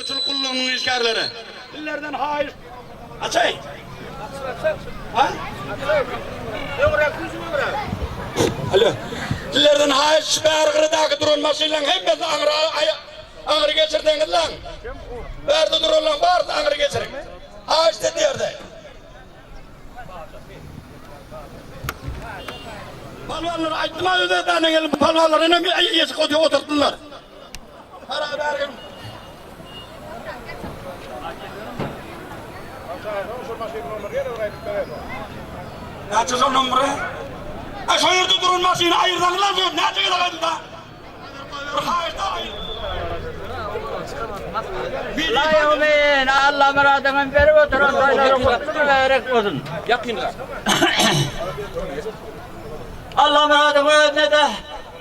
görüşçülük kulluğunun işgərləri. Dillerden hayır. Açay. Ha? Alo. Dillerden hayır şüphe duran maşinle hemmesi ağır geçirdiniz lan. Verdi duran lan vardı ağır geçirin. Hayır dedi yerde. Palvanları aytma ödeden gelin palvanlarına bir yesik oturttular. Para vergin. Ne çıkıyor numarı? Şu yerde durun maşini ayırdan lan diyor. Ne çıkıyor da? La yevmin Allah muradını verip oturan sayıları kutlu vererek olsun. Yakınlar. Allah muradını ne de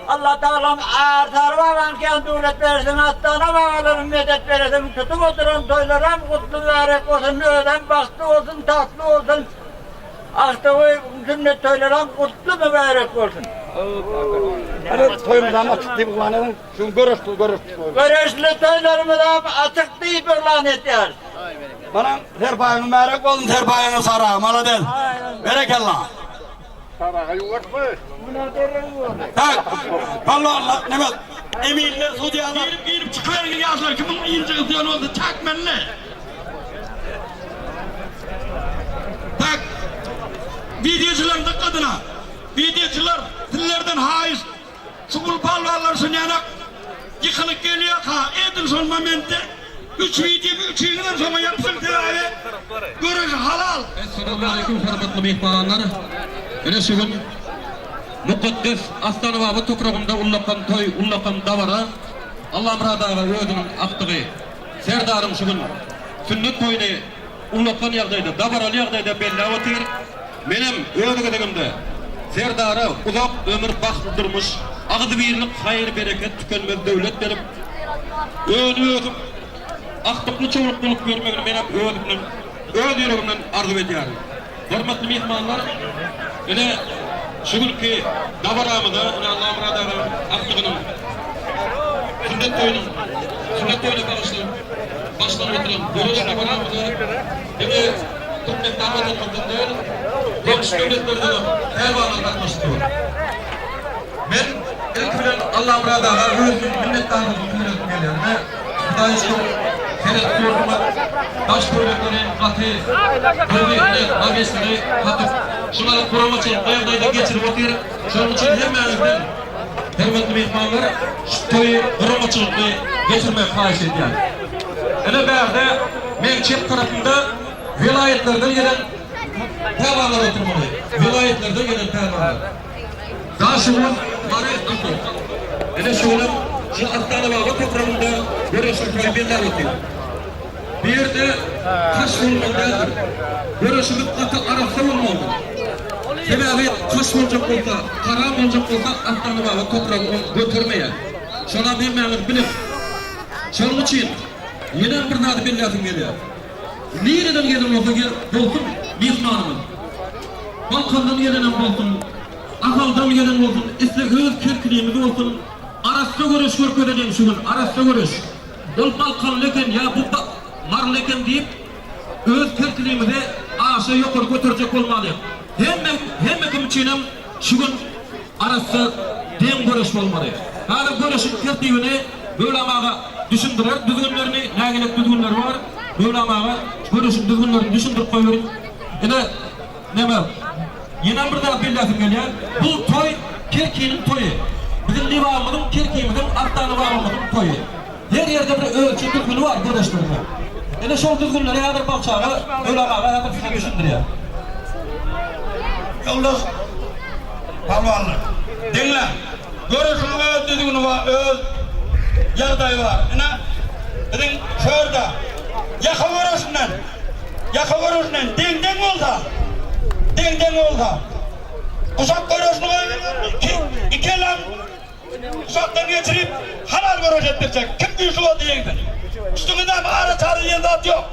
Allah Teala'm artar varan kendi devlet versin hattana bağlarım medet veresim tutup oturan toylarım kutlu vererek olsun öden baktı olsun tatlı olsun Aktağı sünnet toylarım kutlu mübarek olsun. Hani toyumuzdan açık deyip kullanalım. Şunu görüştü. Görüşlü toylarımı da açık deyip ilan ediyor. Bana terpayını mübarek olun, terpayını sarı, maladen. Berekallah. Sarı yuvartmış. Tak, Allah, ne var? Eminler, Suudiyalar, girip çıkıverin yazlar. Kimin ince ızdığını oldu, tak menle. Tak, videocular dikkatine. Videocular, dillerden haiz. Çukul palvarlar sünyanak. Yıkılık geliyor ha, edin son momente. 3 video, 3 yıldan sonra yapsın tedavi. Görüş halal. Esselamu aleyküm hürmetli mehmanlar. Ene şugün mukaddes Astana Baba toprağında ullakan toy, ullakan davara Allah muradaga ödünün aktığı serdarım şugün sünnet toyunu ullakan yağdayda, davaralı yağdayda belli avatir. Benim ödügedegimde serdara uzak ömür baktırmış, ağzı birlik, hayır, bereket, tükenmez devlet verip ödüm aktıklı çoğunluk bulup görmekle benim öd yüreğimden arzu ediyorum. Hürmetli mehmanlar, yine şükür ki davaramıda Allah muradaga aktığının sünnet toyunu baştan oturan görüş davaramıda yine Türkmen davet etmektedir. Komşu devletlerden hayvanlar katmıştır. Ben ilk bilen Allah muradaga özüm minnettarlığımı bildirip geliyorum ve Xudayı şükür Senet Korkuma, Taş Koyrakları, Katı, Kırgı'yı, Magesini, Katıp, şunları kuramaçılık ayırdayda geçirip otur. Şunun için hemenizden, hürmetli mehmanlar, şu toyu kuramaçılıklı geçirmeye fahiş ediyor. Öyle bir yerde, Mençep tarafında vilayetlerden gelen pehvanlar oturmalı. Vilayetlerden gelen pehvanlar. Karşımız Marif Akıl. Öyle şöyle, şu Astana Baba toprağında görüşün köybeller oturuyor. Bir de taş olmalıdır. Görüşümüz katı arafta olmalı. Sebebi taş olacak olsa, karam olacak olsa Astana Baba toprağı götürmeye. Şuna bilmeyenler bilip. Şunun için yine bir nadı billasım geliyor. Nereden gelin olsa olsun mihmanımız. Balkandan gelen olsun, akaldan gelen olsun, öz kirkliğimiz olsun. Arasta görüş görköleceğim şu gün, arasta görüş. Ol balkan leken ya bu mar leken deyip öz kirkliğimizi aşağı yukarı götürecek olmalı. Hem kim içinem şu gün arasta dem görüş olmalı. Hala görüşün kirkliğini böyle amağa düşündürer, düzgünlerini, nägelik düzgünler var. Böyle amağa görüşün düzgünlerini düşündürüp koyuyorum. Neme? Yine bir daha billasım geliyor. Bu toy Kirki'nin toyu. Bizim livamızın, Kirki'mizin, Astana Babamızın toyu. Her yerde bir ölçü düzgünü var arkadaşlarına. Yani şu düzgünleri yadır bakçağı, öyle amağa yadır size düşündürüyor. Yoldaş, palvanlar, dinle. Görüşün öz düzgünü var, öz yağdayı var. Bizim şurada, yaka görüşünden, den olsa. Kuşak görüşünü iki lan kuşaktan geçirip halal görüş ettirecek. Kim güçlü oldu yengden? Üstününden ağrı çağrı yeni zat yok.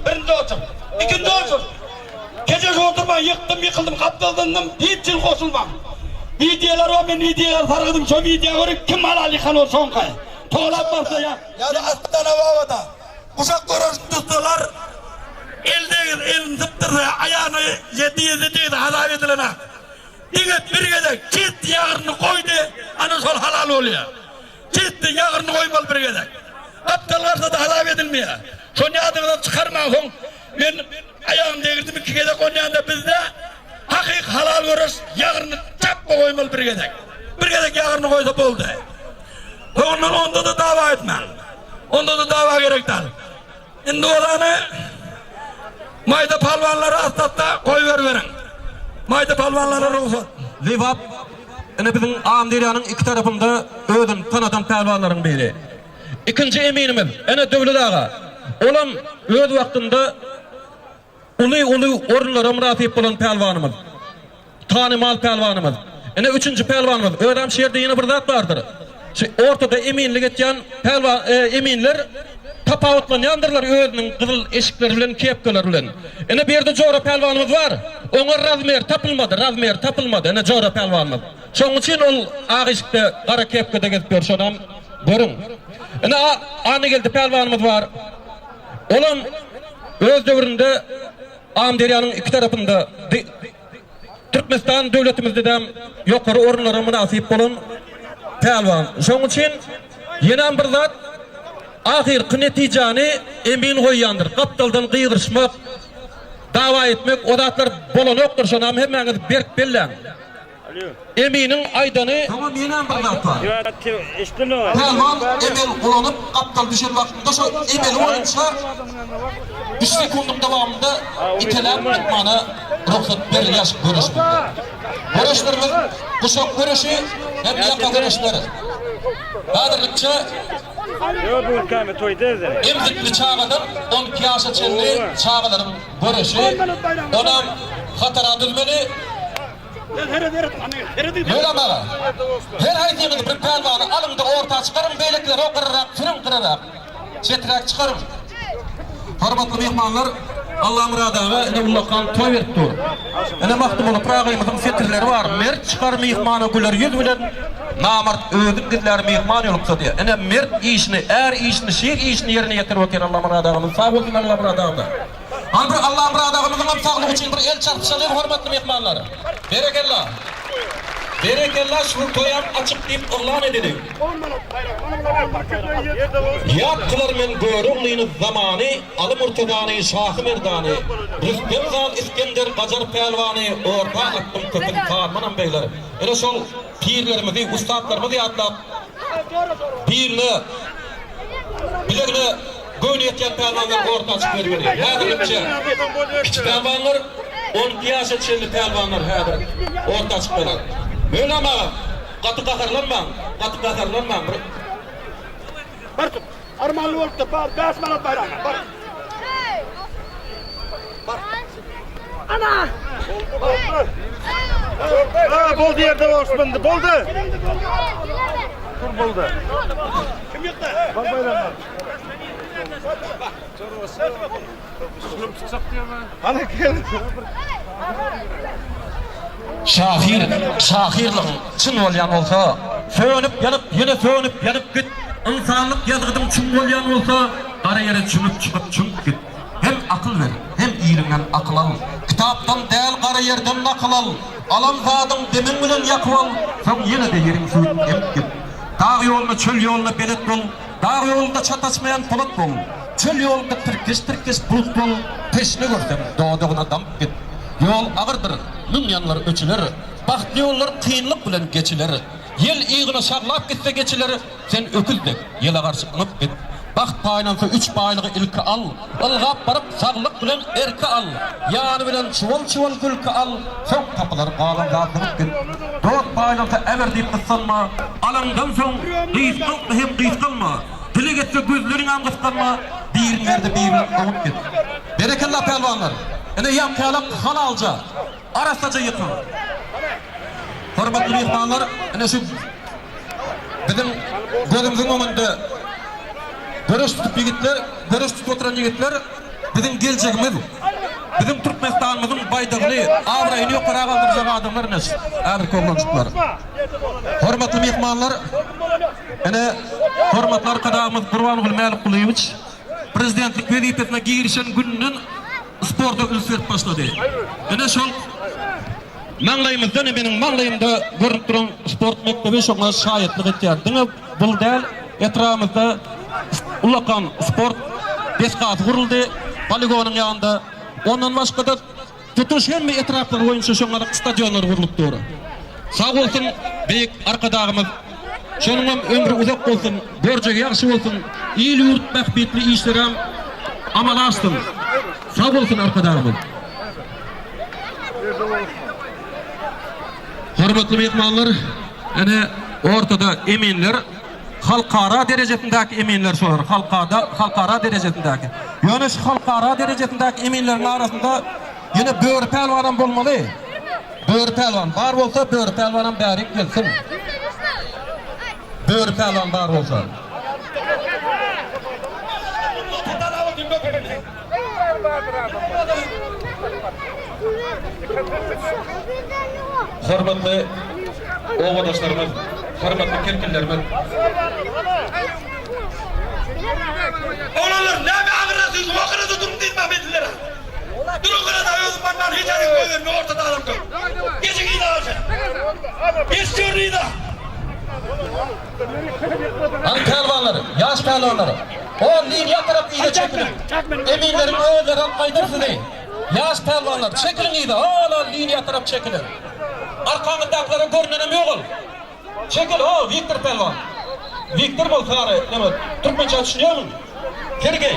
Birinci olsun, ikinci olsun. Gece oturma, yıkıldım, kaptıldım, hiç yıl koşulmam. Videolar var, ben videolar sarıldım, şu videoya görüp kim halal yıkan o son kay. Toğlap varsa ya. Ya da Astana Baba'da, kuşak batırdı, ayağını yedi hazar edilene. Diget bir gedek, çift yağırını koydu, ana sol halal oluyor. Çift yağırını koymalı bir gedek. Aptallarsa da halal edilmiyor. Son yağdığından çıkarma, ben ayağım değirdim iki gedek, onun yanında bizde hakik halal görürüz, yağırını çapma koymalı bir gedek. Bir gedek yağırını koysa oldu. Ondan onda da dava etme. Onda da dava gerektir. Şimdi olanı mayda palvanları aslatla koy verin. Mayda palvanları ruhsat. Livap, bizim Amdiriyanın iki tarafında ödün tanıdan pelvanların biri. İkinci eminimiz, Devlet Ağa. Olan öd vaktinde ulu orunlara mürafip olan pelvanımız. Tanimal pelvanımız. Üçüncü pelvanımız. Ödem şehirde yine bir zat vardır. Ortada eminlik etken eminler tapavutlanıyandırlar ödünün kızıl eşikleri bilen, kepkeler bilen. Bir yerde Jora pelvanımız var. Ona razmer tapılmadı. Jora pelvanımız. Şoň üçin ol ağ eşikde kara kepkede gezip ber şonam görün. Anı geldi pelvanımız var. Olan öz dövründe Amdiriyanın iki tarafında Türkmenistan devletimizde de yukarı orunlara münasip olan pelvan. Şoň üçin ýene bir zat ahirki netijany emin goýýandyr. Gapdaldan gygyrşmak, dawa etmek, o zatlar bolanokdur. Şonam hemmeňiz berk belläň. Eminin aydany tamam ýene bir zat var. Pelvan emin bolanyp gapdal düşer wagtynda şo emel boýunça 3 sekundun dawamında itelem tutmana ruhsat berilýär görüşmekde. Görüşlerimiz bu şok görüşü hem ýaka görüşleri. Hazırlıkça emzikli çağadan 12 yaşa çelli çağaların görüşü onam hatara edilmeli. Yo'lamaga. Her haytymyz bir pelwany alymda orta çıkarım, beýlekler okurarak, fırın kırarak, çetrak çıkarım. Hormatly mehmanlar, Allah muradaga ullakan toy beripdir. Mahtumly programymyzyň setirleri var. Mert çıkar mehmana güler yüz bilen namart ödüm gidler mehman ýolupsa diye. Mert işini, şeýle işini ýerine ýetirip oker Allah muradagymyz. Sag bolsun Allah muradagymyz. Allah muradagymyzyň saglygy üçin bir el çarpyşaly hormatly mehmanlar. Berekellah şu toyam açık deyip ıglan edelim. Yaptılar men görünlüğünüz zamanı, alı murtedani, şahı merdani, Rüstem Zal İskender Gacar Pelvani, orta attım köpek karmanam beyler. Şol pirlerimizi, ustadlarımızı atlap, pirli, bileğine göğün yetken pelvanlar orta açık vermeli. Hazırlıkça, küçük pelvanlar, 12 yaşa çelli pelvanlar hazır, orta açık vermeli. Böyle ama katı kakarlanmam. Bartuk, armanlı olup da beş manat bayrağına. Ana! Boldu yerde Osman'dı, boldu. Dur boldu. Kim yıktı? Bak bayrağına. Şunum çıksak diyor mu? Hani gel. Şahirliğin çyn bolýan bolsa, sönüp ýanyp git. İnsanlyk ýazgydym çyn bolýan bolsa, gara ýere çykyp git. Hem akyl ber, hem ýylyňdan akyl al. Kitapdan däl gara ýerden akyl al. Alam zadyň demen bilen ýakyp al. Soň ýene de ýeriň suýup git. Dağ ýoluna, çöl ýoluna belet bol. Dağ ýolunda çataşmayan polat bol. Çöl ýolunda tirkis bulut bol. Peşine görsem dodagyna damp git. Yol agyrdyr, dünýanlar öçüler, baxtly ýollar kynlyk bilen geçiler. Yel ýygyna şaglap gitse geçiler, sen öküldek, ýela garşy ňyp git. Baxt paýlansa 3 paýlygy ilki al, ylgap baryp saglyk bilen erki al. Ýany bilen çuwal gülki al, soň tapylar galan gazyp git. Dört paýlansa eber diýip gyssanma, alandan soň gysgalma. Dile getse gözleriň aňgysgalma, bir ýerde birini goňup git. Berekellah pelwanlar. Ýamkalak halalca, arasaca ýykyň. Hormatly mehmanlar, şu bizim gözümizin önünde görüş tutup ýigitler, görüş tutup oturan ýigitler bizim geljegimiz, bizim Türkmenistanymyzyň baýdagyny, awraýyny ýokara galdyrjak adamlar emas, äri kömlençikler. Hormatly mehmanlar, hormatly arkadaşymyz Gurbanguly Mälikgulyewich prezidentlik wezipesine girişen günnün sporda ülfet başladı. Ene şol manglayımızda ne benim manglayımda görünüp duran sport mektebi şoňa şaýatlyk etýär. Diňe bul däl etrafymyzda ulakan sport besgat guruldy poligonun ýanynda. Ondan başga da tutuş hemme etraflar boýunça şoňa stadionlar gurulyp dur. Sag bolsun beýik arkadagymyz. Şonuň ömrü uzak bolsun, görjegi ýaxşy bolsun, ýyl ýurt mähbetli işlerim amalaşdym. Sag bolsun arkadagymyz. Hormatly mehmanlar, ene ortada eminler, halkara derejetindäki eminler şolar, halkara derejetindäki. Ýöne şu halkara derejetindäki eminlerin arasynda ýene böwür pelwanam bolmaly. Böwür pelwan bar bolsa, böwür pelwanam bäri gelsin. Böwür pelwan bar bolsa. Hormatly oğadaşlarymyz, hormatly kelkinlerimiz. Oğlanlar näme agyrasy, wagyrasy durup diýmä bediller. Durugana özüm bandan hiç aryp koýberme ortada alamdy. Geçigi da alsa. Geçdi da. An pelwanlar, ýaş pelwanlar. O linýa tarap ýyla çekilir. Eminlerin öýleri gaýdyrsydy. Ýaş pelwanlar çekilin ýyla, ala linýa tarap çekilir. Arkamızdaklara görünenem ýokul. Çekil, o Viktor pelwan. Viktor bol sary, näme? Türkmençe düşünýärmi? Sergey.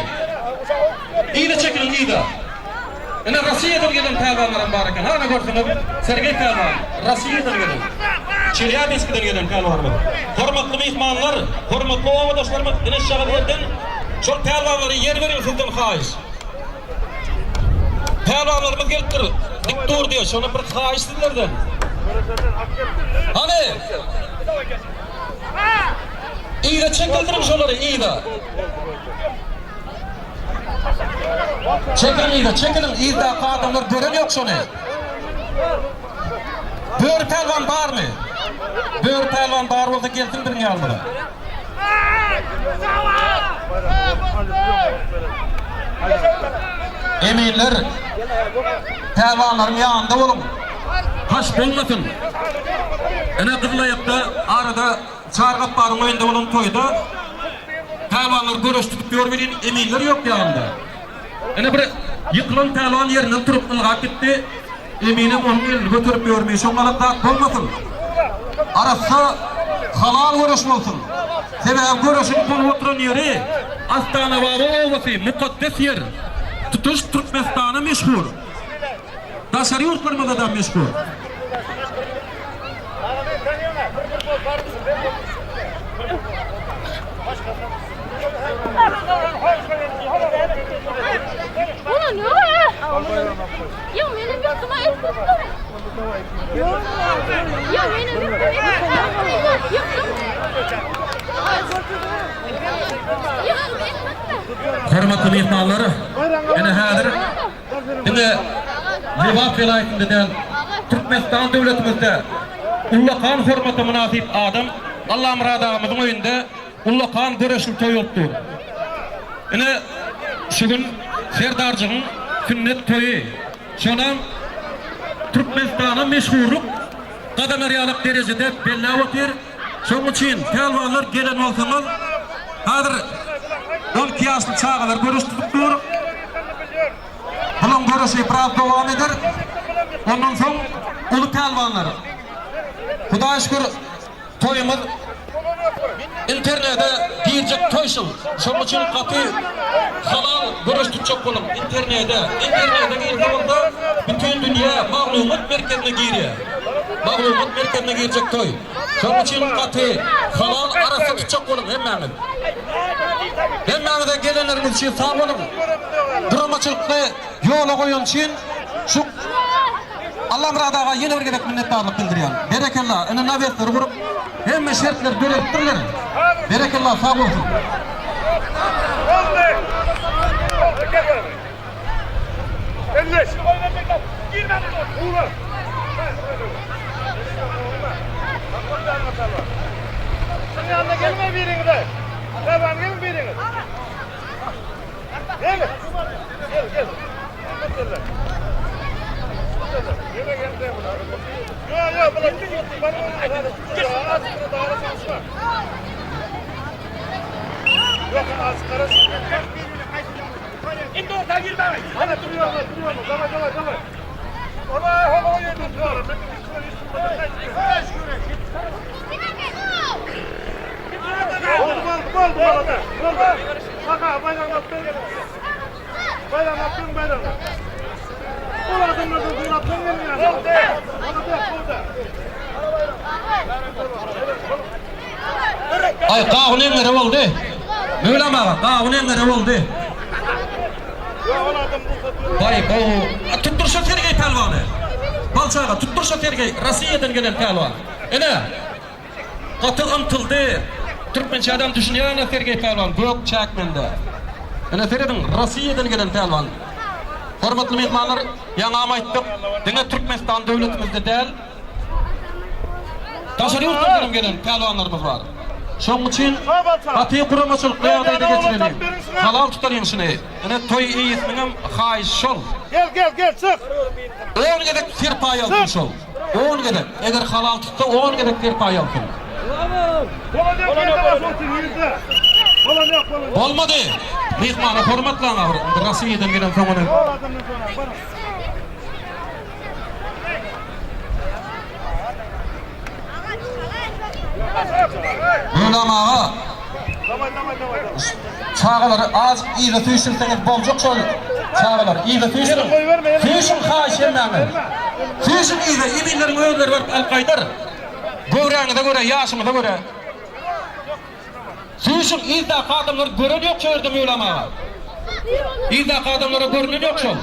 Ýyla çekilin ýyla. Ene Russiýadan gelen pelwanlar bar eken. Hana görseňiz, Sergey pelwan, Russiýadan gelen. Çelýabinskiden gelen pelwanlar. Hormatly mehmanlar, hormatly owadaşlarymyz, ene şahyatdan şol pelwanlara ýer berin sizden haýyş. Pelwanlarymyz gelipdir. Dik dur diýär, şonu bir haýyş sizlerden. Hani? İyi çekildirim şoları, iyi de. Çekilin iyi de, çekilin iyi de adamlar gören yok şonu. Böwür pelwan bar mı? Böwür pelwan bar bolsa gelsin bir ýalmyra. Eminler pelwanlaryň ýanynda bolun. Taş bolmasın. Ene Kızılayak'ta arada Çargapbar'ın oyunda olan toyda pelwanlar görüştük diyor bilin eminler yok yanında. Ene bir yıkılan pelwan yerine turup ılgap gitti. Eminim onun elini götürüp görmeyi şoňalakda bolmasın. Arasa halal görüş bolsun. Sebäbi görüşün bolup oturan ýeri Astana Baba owasy mukaddes yer. Tutuş Türkmenistana meşhur. Daşary ýurtlarymyzda da meşhur. Ulan ne var? Ya benim yurtuma el tuttum. Ya benim Hormatly mehmanlar, ene häzir indi Liwat vilayetinde de Türkmenistan döwletimizde Ullakan hormaty münasip adam Allah muradamyzyň öýünde Ullakan göreşli toý bolupdy. Ene şu gün Serdarjygyň sünnet toýy. Şonam Türkmenistana meşhurluk gadamerýalyk derejede belläp otyr. Şoň üçin pelwanlar gelen bolsaňyz häzir 12 ýaşly çagalar görüşdiripdir. Bunun görüşi biraz dowam eder. Ondan soň uly pelwanlar. Hudaýa şükür toýumyz internetde giýjek toýşyl. Şoň üçin gaty halal görüşdirjek bolun internetde. Internetde giýjek bolsa bütün dünýä maglumat merkezine giýýär. Maglumat merkezine giýjek toý. Şoň üçin gaty halal arasy tutjak bolun hemmäňiz. Hemmäňize gelenlerimiz üçin sag bolun. Duramaçylykly ýola goýan üçin şu Allah radaga ýene bir gerek minnetdarlyk bildirýän. Berekellah, ene nawetler gurup hemme şertler döretdirler. Berekellah sag bolsun. Elleş. Girmedi. Uğur. Senin yanına gelme birini de. Ben gelin birini. Gel. Gel. Yok az karış. İndi orta girme. Hadi duruyor. Davay. Hava yedin. Oldu. Baka bayram attın. Bayram. Bu adamlardan yaptın mı ya? Ay qağının nere oldu? Möylamağa qağının nere oldu? Bay bu tutturşa Sergey Pelvanı. Balçağa tutturşa Sergey Rossiyadan gelen pelvan. Ene qatıl ıntıldı. Türkmençe adam düşünýän Sergey Pelvan bök çäkmende. Ene Sergey'den Rossiyadan gelen pelvan. Hormatly mehmanlar, ýa-ni aýtdyk. Diňe Türkmenistan döwletimizde däl. Taşary ýurtlardan gelen pelwanlarymyz bar. Şoň üçin gaty guramaçylyk ýagdaýda geçirelim. Halal tutaryň şuny. Ene toý iýisiniň haýyş şol. Gel çık. 10 gedek terpaý alsyn şol. 10 gedek. Eger halal tutsa 10 gedek terpaý alsyn. Olmadı. Mehmanı hormatlaňa. Rossiyadan gelen soňany. Möylamağa çağaları az iýde tüýsünseňiz boljak şol. Çağalar iýde tüýsün. Tüýsün haýyş etmäňiz. Tüýsün iýde iýlerin öňleri barp alqaýdar. Göwräňize göre, ýaşyňyza göre. Tüýsün iýde adamlar gören ýok çörde möylamağa. İýde adamlara görünen ýok şol.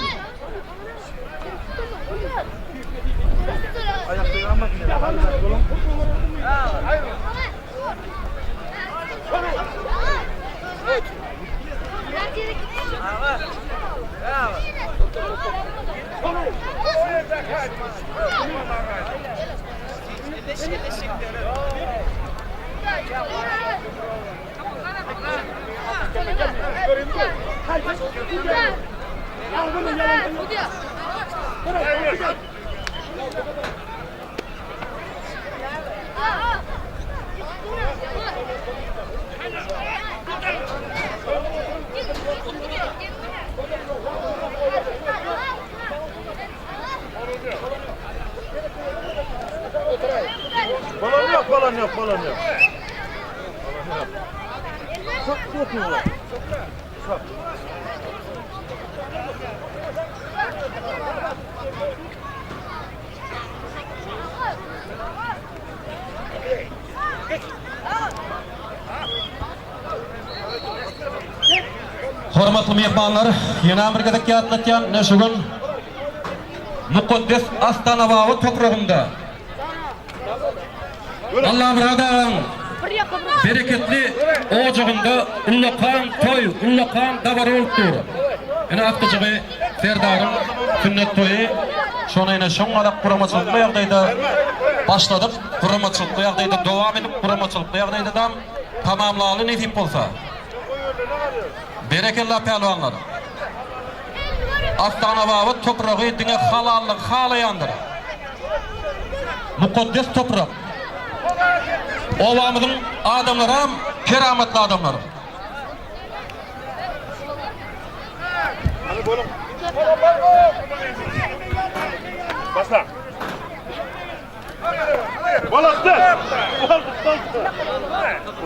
Balon yok. Çok mu var? Hormatly mehmanlar, ýene bir gedek ýatlatýan näşügün mukaddes Astana bagy topragynda. Allah biradam bereketli ojagynda ullakan toy, ullakan dabar bolupdyr. Ene aktyjy Serdaryň sünnet toyu şona ene şoňalak guramaçylyk ýagdaýda başladyk. Guramaçylyk ýagdaýda dowam edip guramaçylyk ýagdaýda da tamamlaly nesip bolsa. Berekelli pelwanlar. Astana bagy topragy diňe halallyk halaýandyr. Mukaddes toprak. Ovamyzyň adamlary hem keramatly adamlar. Başla. Bolattı.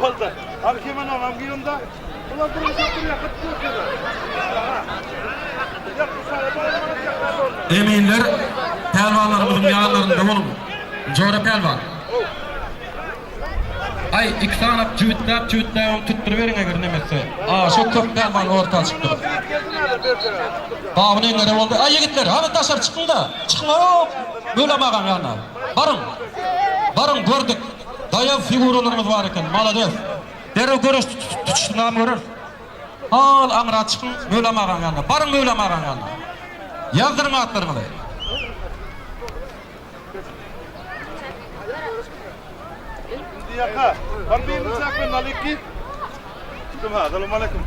Oldu. Abi kimin adam giyonda? Ulan durun satırıyor. Eminler pelwanlarymyzyň ýanlarynda bolup. Jora pelwan. Ay iki sanap cüvitläp tutturup beriň eger nemese. Şo köp pelwan orta çykdy. Bagyny nere boldy? Ay ýigitler, hava taşar çykyň da. Çykma. Möylemagan ýana. Barın gördük. Daýan figuralarymyz bar eken. Malades. Dere göreş tutuşdurmam görür. Al aňra çykyň, möylemagan ýana. Barın möylemagan ýana. Ýazdyryň atlaryňy. Yaka. Kambini sakın aliki. Assalamu alaikum.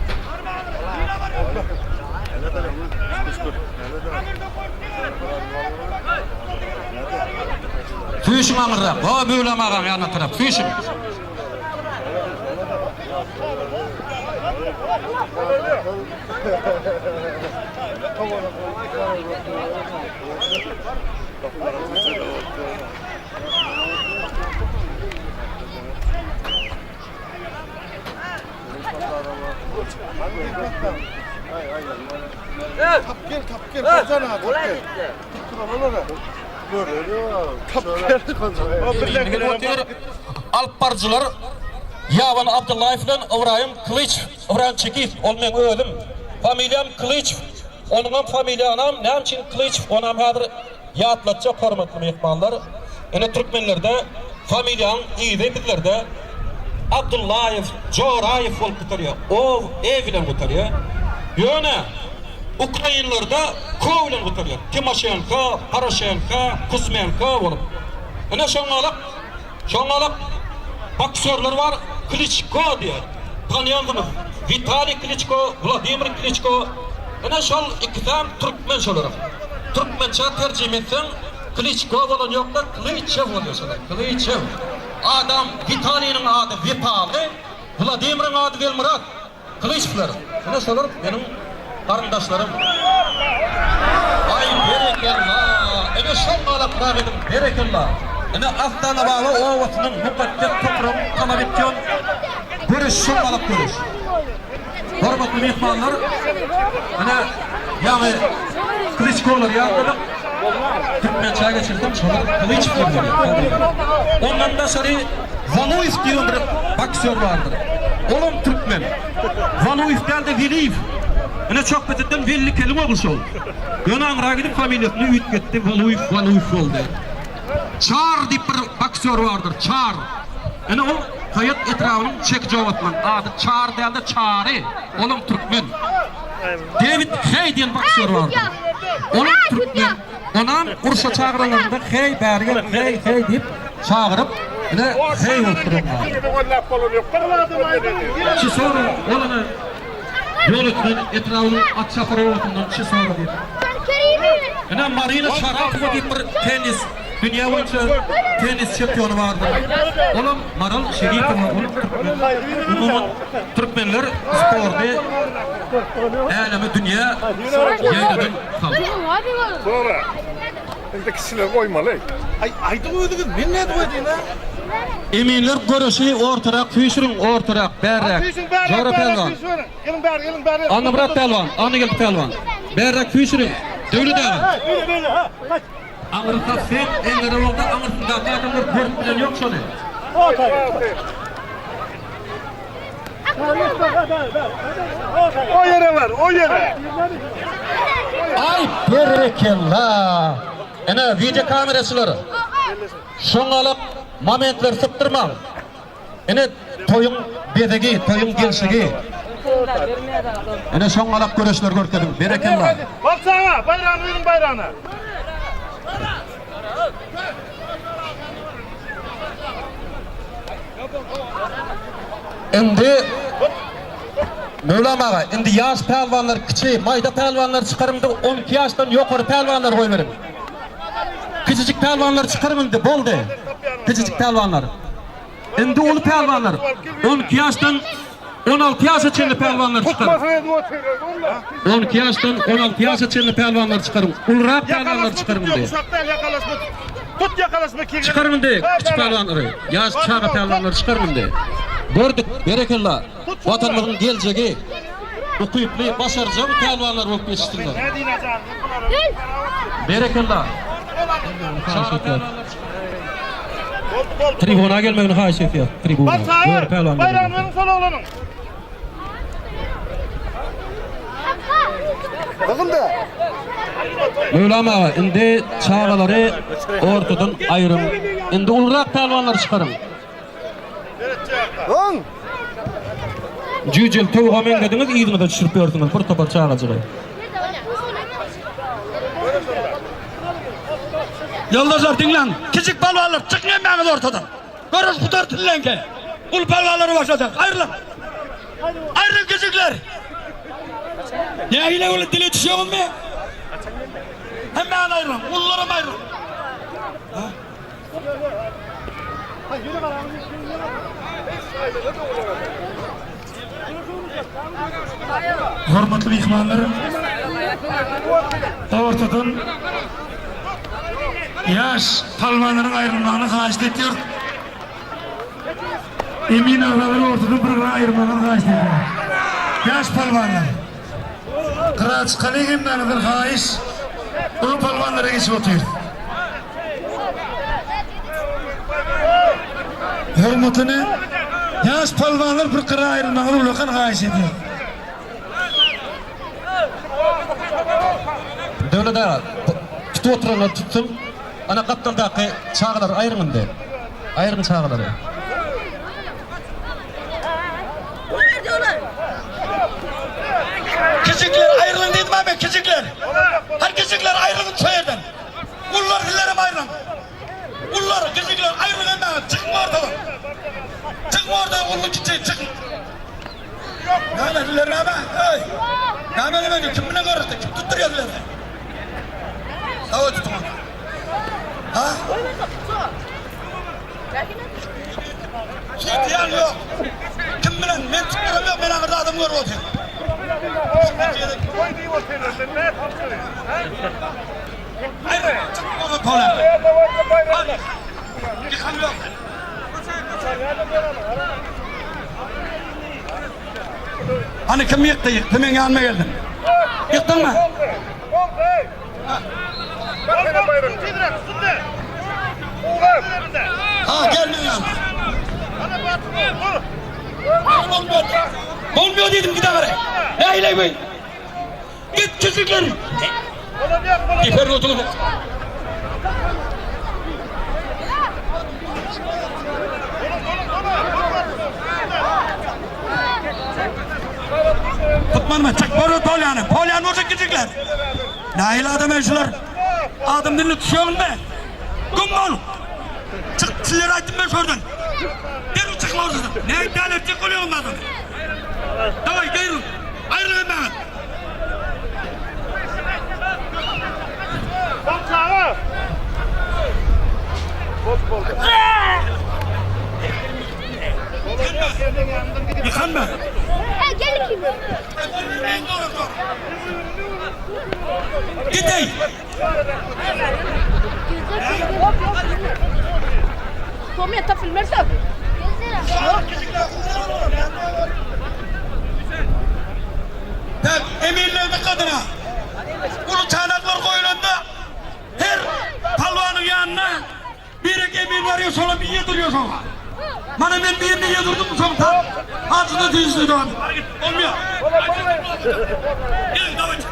Füýşüň aňyrak. O möýlemagan ýana tarap füýşüň. Tapgel kazana tapgel. Alıp barjylar Yaban Abdullayev bilen Ibrahim Kılıç, Ibrahim Çekif, ol men özüm. Familiýam Kılıç. Onuň familiýanam näçin Kılıç, onam häzir ýatlatja hormatly mehmanlar. Ene türkmenlerde familiýaň ýygy bizlerde Abdullayev, Jorayev bolup gitarýar. O ev bilen gitarýar. Ýöne Ukrainlarda kow bilen gitarýar. Timoshenko, Poroshenko, Kuzmenko bolup. Ene şoňalak boksörler var, Klitschko diýer. Tanýandymyz. Vitaliy Klitschko, Vladimir Klitschko. Ene şol ikisem türkmen şolar. Türkmençe terjime etsen Klitschko bolan ýokda Klitschev bolýar. Klitschev. Adam Vitaliýyň ady Vitali, Vladimir'in ady Gelmurat. Klitschler. Ene şolar benim qarindaşlarym. Ay berekellah. Ene şoňalak rabedim berekellah. Ene Astana bagy owatynyň mukaddes toprağy talap etýän görüş şoňalak görüş. Hormatly mehmanlar, ene ýa-ni Klitschkolar ýa-da Türkmençe geçirdim, şoňa Kılıç diýip. Ondan da sonra Valuyev diýen bir boksör bardyr. Olam türkmen. Valuyev geldi Veliyev. Ene çok betiden Veli kelime bolşol. Ýöne ragidim familiýasyny üýt getdi, Valuyev boldy. Çar diýip bir boksör bardyr, Çar. Ene o hayat etrawyny çek jogotman. Ady Çar däldi, Çary. Olam türkmen. David Hay diýen boksör bardyr. Olam türkmen. Onam urşa çağıralarında hey bärge hey diýip çağırıp ene hey oturýar. Şu soru olany ýol etmen etrawyny at çaparawatynyň şu soru diýip. Ene Marina Sharapova diýip bir tenis dünýä boýunça tenis çempionu bardyr. Olam Maral Şeripova bolup umuman türkmenler sporda älemi dünýä ýaýradan kaldy. Sonra ende kişiler koymalı. Aydı koydunuz, men ne koydun ha? Eminler görüşi ortarak, füýşüriň ortarak, bärrak. Jora pelwan. Gelin bäri. Anna bırak pelwan, anna gel pelwan. Bärrak füýşüriň. Döwlet ağa. Böyle ha. Amrta sen engere bolda amrtynda adamlar görüp bilen ýok şonu. O yere var, o yere. Ay berekellah. Ene video kameraçylary. Şoňalak momentler sypdyrmaň. Ene toýuň bedegi, toýuň gelşigi. Ene şoňalak göreşler görkedim. Berekellah. Baksana, bayrağını bayrağına. Endi Mevlam ağa, endi ýaş pelwanlar, kiçi, maýda pelwanlar çykarymdy, 12 ýaşdan ýokary pelwanlar goýberim. Kiçijik pelwanlar çykarymdy, boldy. Kiçijik pelwanlar. Endi ulu pelwanlar, 12 ýaşdan 16 ýaşa çenli pelwanlar çykarym. 12 ýaşdan 16 ýaşa çenli pelwanlar çykarym. Ulrak pelwanlar çykarymdy. Tut yakalasma ki. Çykarymdy, kiçik pelwanlary, ýaş çaga pelwanlar çykarymdy. Gördük, berekellah. Vatanymyzyň geljegi ukyply, başarjak pelwanlar bolup geçişdirler. Ne diýäň? Berekellah. Tribuna gelmegini haýyş etýär. Tribuna. Gör pelwan. Bayrağının sol oğlanın. Bakın da. Mevlam ağa, indi çağalary ortadan aýrym. Indi ulrak pelwanlar çykarym. Lan. Jüjel towga mengediňiz, ýygyňyza düşürip ýörsiňiz, bir topar çağaçygy. Yoldaşlar dinlen. Kiçik palvallar çıkın emeğiniz ortadan. Görüş bu dört dinlenke. Ul palvalları başlayacak. Ayrılın. Ayrılın küçükler. Ne ile öyle dili düşüyor mu? Hemen ayrılın. Ullarım ayrılın. Hormatly mehmanlarım, ortadan yaş palvanların ayrılmağını haşit ediyor. Emin ağaları ortadan bir ayrılmağını haşit ediyor. Yaş palvanlar. Kıraç Kalegim'den bir hayiş, o palvanlara geçip oturuyor. Hormatını yaş palvanlar bir kıra ayrılmağını ulakan hayiş ediyor. Devlet ağa, tutu oturanlar tutsun. Ana kaptaldaki çağlar ayrılın de. Ayrılın çağları. Küçükler ayrılın dedim abi, küçükler. Her küçükler ayrılın soyerden. Ullar dillerim ayrılın. Ullar, küçükler ayrılın hemen. Çıkın ortadan. Çıkın oradan ullu küçüğü çıkın. Ne dillerim abi? Hey. Ne hemen kim bile görürdü? Kim tutturuyor dillerim? Hava tutun onu. Ha? Şey diyen yok. Kim bilen? Ben tutturam yok. Ben ağırda adam görüp oturuyor. Hayır, çıkma Polen. Hadi. Yıkan yok. Hani kim yıktı? Kimin yanıma geldin? Yıktın mı? Ha gelmiyor yanıma. Olmuyor dedim gidemere. Ne eylemeyin. Git küçükler. Giferin oturun. Tutman mı? Çık bunu Polyan'ı. Polyan olacak küçükler. Nail adam eşler. Adım dilini tutuyor mu be? Kumbol. Çık sizlere aytım ben şuradan. Derin çıkma oradan. Ne iddialar çık oluyor onlardan. Davay gayrın. Ayrılın ben. Yıkanma. Gel kim? Gidey. Kom igen, ta filmer så. Eminle dikkatine. Bunu çanaklar koyulunda her palvanın yanına bir emin varıyor sonra bir yediriyor sonra. Bana ben bir yerini yedirdim mi sonra tam ağzına değişti doğan. Olmuyor. Gelin davet.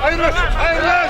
Hayırlı, hayırlı.